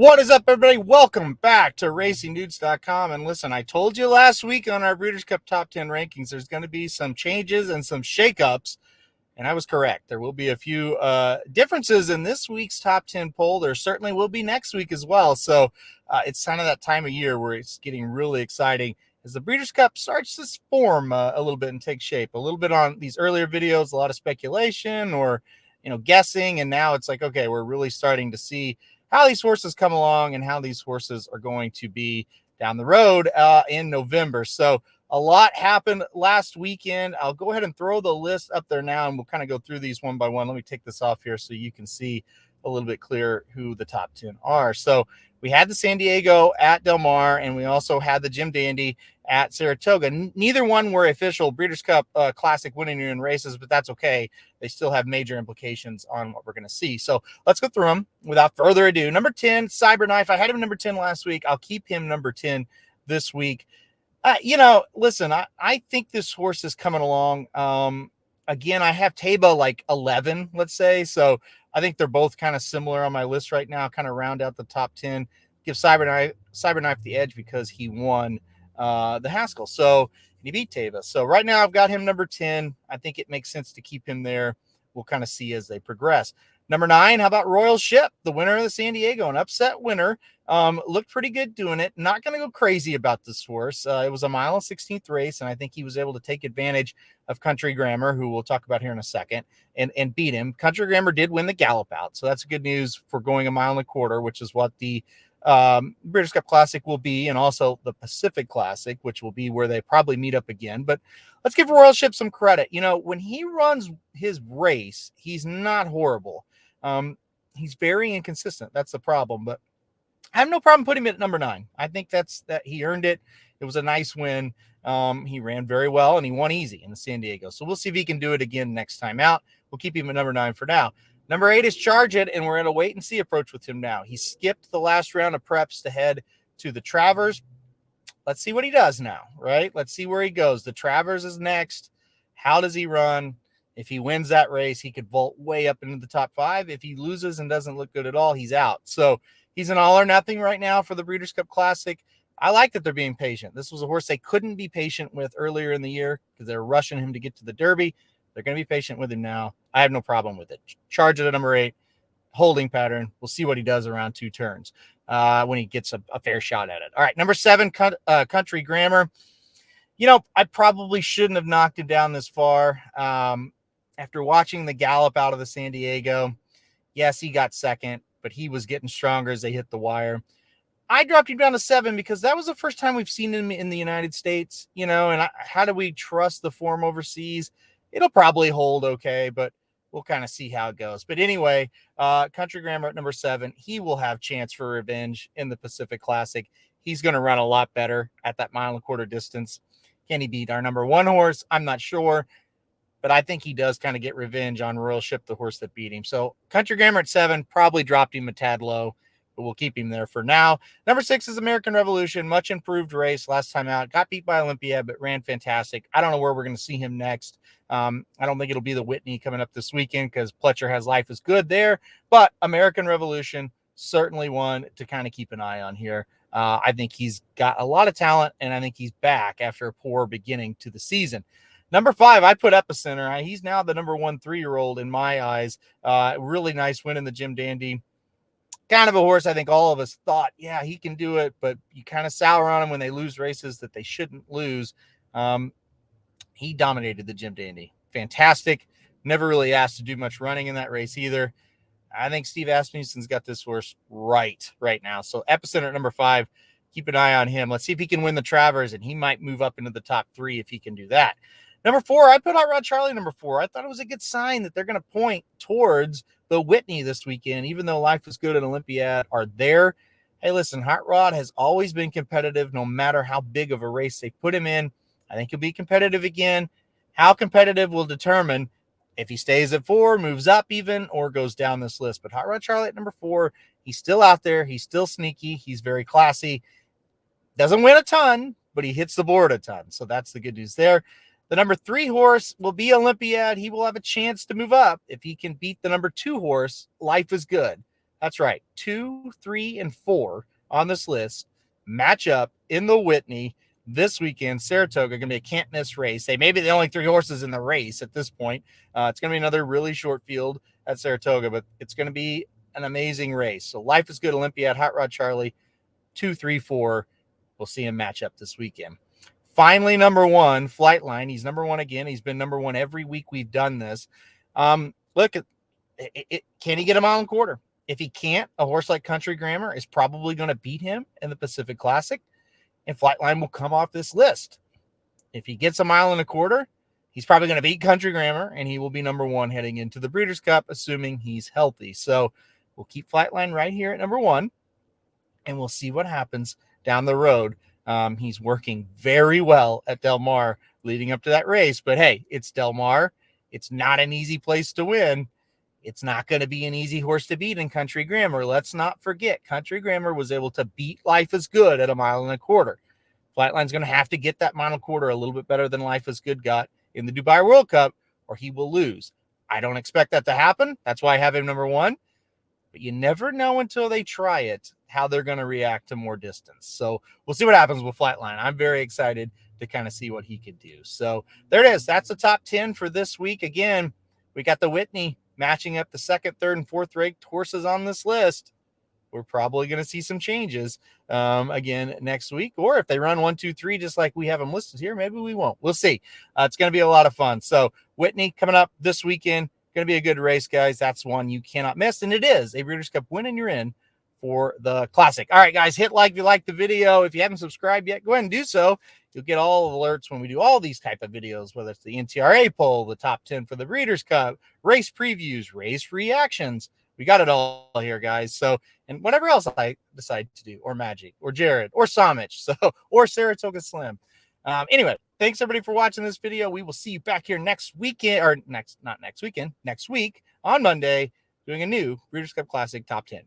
What is up, everybody? Welcome back to RacingDudes.com. And listen, I told you last week on our Breeders' Cup Top 10 rankings, there's going to be some changes and some shakeups, and I was correct. There will be a few differences in this week's Top 10 poll. There certainly will be next week as well. So it's kind of that time of year where it's getting really exciting as the Breeders' Cup starts to form a little bit and take shape. A little bit on these earlier videos, a lot of speculation or guessing, and now it's like, okay, we're really starting to see how these horses come along and how these horses are going to be down the road in November. So a lot happened last weekend. I'll go ahead and throw the list up there now, and we'll kind of go through these one by one. Let me take this off here so you can see a little bit clearer who the top 10 are. So we had the San Diego at Del Mar, and we also had the Jim Dandy at Saratoga. Neither one were official Breeders' Cup Classic winning union races, but that's okay. They still have major implications on what we're going to see. So let's go through them without further ado. Number 10, Cyberknife. I had him number 10 last week. I'll keep him number 10 this week. Listen, I think this horse is coming along. Again, I have Taba like 11, let's say. So I think they're both kind of similar on my list right now, kind of round out the top 10. Give Cyberknife the edge because he won the Haskell. So he beat Tava. So right now I've got him number 10. I think it makes sense to keep him there. We'll kind of see as they progress. Number 9, how about Royal Ship, the winner of the San Diego, an upset winner. Looked pretty good doing it. Not going to go crazy about this horse. It was a mile and 16th race, and I think he was able to take advantage of Country Grammar, who we'll talk about here in a second, and beat him. Country Grammar did win the gallop out, so that's good news for going a mile and a quarter, which is what the British Cup Classic will be, and also the Pacific Classic, which will be where they probably meet up again. But let's give Royal Ship some credit. When he runs his race, he's not horrible. He's very inconsistent. That's the problem, but I have no problem putting him at number 9. I think that he earned it. It was a nice win. He ran very well, and he won easy in the San Diego. So we'll see if he can do it again next time out. We'll keep him at number 9 for now. Number 8 is Charge It, and we're at a wait-and-see approach with him now. He skipped the last round of preps to head to the Travers. Let's see what he does now, right? Let's see where he goes. The Travers is next. How does he run? If he wins that race, he could vault way up into the top 5. If he loses and doesn't look good at all, he's out. So he's an all or nothing right now for the Breeders' Cup Classic. I like that they're being patient. This was a horse they couldn't be patient with earlier in the year because they're rushing him to get to the Derby. They're going to be patient with him now. I have no problem with it. Charge It at number 8, holding pattern. We'll see what he does around 2 turns when he gets a fair shot at it. All right, number 7, Country Grammar. I probably shouldn't have knocked him down this far. After watching the gallop out of the San Diego, yes, he got second, but he was getting stronger as they hit the wire. I dropped him down to 7 because that was the first time we've seen him in the United States, and how do we trust the form overseas? It'll probably hold okay, but we'll kind of see how it goes. But anyway, Country Grammar at number 7, he will have chance for revenge in the Pacific Classic. He's going to run a lot better at that mile and a quarter distance. Can he beat our number 1 horse? I'm not sure, but I think he does kind of get revenge on Royal Ship, the horse that beat him. So Country Grammar at 7, probably dropped him a tad low, but we'll keep him there for now. Number 6 is American Revolution. Much improved race last time out. Got beat by Olympia, but ran fantastic. I don't know where we're going to see him next. I don't think it'll be the Whitney coming up this weekend because Pletcher has Life is Good there. But American Revolution, certainly one to kind of keep an eye on here. I think he's got a lot of talent, and I think he's back after a poor beginning to the season. Number 5, I put Epicenter. He's now the number 1 3-year-old in my eyes. Really nice win in the Jim Dandy. Kind of a horse I think all of us thought, yeah, he can do it, but you kind of sour on him when they lose races that they shouldn't lose. He dominated the Jim Dandy. Fantastic. Never really asked to do much running in that race either. I think Steve Asmussen's got this horse right now. So Epicenter at number 5, keep an eye on him. Let's see if he can win the Travers, and he might move up into the top 3 if he can do that. Number 4, I put Hot Rod Charlie number 4. I thought it was a good sign that they're going to point towards the Whitney this weekend, even though Life is Good and Olympia are there. Hey, listen, Hot Rod has always been competitive no matter how big of a race they put him in. I think he'll be competitive again. How competitive will determine if he stays at 4, moves up even, or goes down this list. But Hot Rod Charlie at number 4, he's still out there. He's still sneaky. He's very classy. Doesn't win a ton, but he hits the board a ton. So that's the good news there. The number 3 horse will be Olympiad. He will have a chance to move up if he can beat the number 2 horse, Life is Good. That's right. 2, 3, and 4 on this list match up in the Whitney this weekend. Saratoga going to be a can't miss race. They may be the only 3 horses in the race at this point. It's going to be another really short field at Saratoga, but it's going to be an amazing race. So Life is Good, Olympia at Hot Rod Charlie, 2, 3, 4. We'll see him match up this weekend. Finally, number 1, Flightline. He's number 1 again. He's been number 1 every week we've done this. Look, can he get a mile and quarter? If he can't, a horse like Country Grammar is probably going to beat him in the Pacific Classic, and Flightline will come off this list. If he gets a mile and a quarter, he's probably going to beat Country Grammar, and he will be number 1 heading into the Breeders' Cup, assuming he's healthy. So we'll keep Flightline right here at number 1, and we'll see what happens down the road. He's working very well at Del Mar leading up to that race, but hey, it's Del Mar. It's not an easy place to win. It's not going to be an easy horse to beat in Country Grammar. Let's not forget, Country Grammar was able to beat Life is Good at a mile and a quarter. Flightline's going to have to get that mile and a quarter a little bit better than Life is Good got in the Dubai World Cup, or he will lose. I don't expect that to happen. That's why I have him number 1. But you never know until they try it how they're going to react to more distance. So we'll see what happens with Flightline. I'm very excited to kind of see what he can do. So there it is. That's the top 10 for this week. Again, we got the Whitney matching up the 2nd, 3rd, and 4th ranked horses on this list. We're probably going to see some changes again next week. Or if they run 1, 2, 3, just like we have them listed here, maybe we won't. We'll see. It's going to be a lot of fun. So Whitney coming up this weekend. Going to be a good race, guys. That's one you cannot miss. And it is a Breeders' Cup win, and you're in for the Classic. All right, guys, hit like if you like the video. If you haven't subscribed yet, go ahead and do so. You'll get all the alerts when we do all these type of videos, whether it's the NTRA poll, the top 10 for the Breeders' Cup, race previews, race reactions. We got it all here, guys. So, and whatever else I decide to do, or Magic, or Jared, or Somich, so, or Saratoga Slim. Anyway, thanks everybody for watching this video. We will see you back here next weekend, or not next weekend, next week on Monday, doing a new Breeders' Cup Classic Top 10.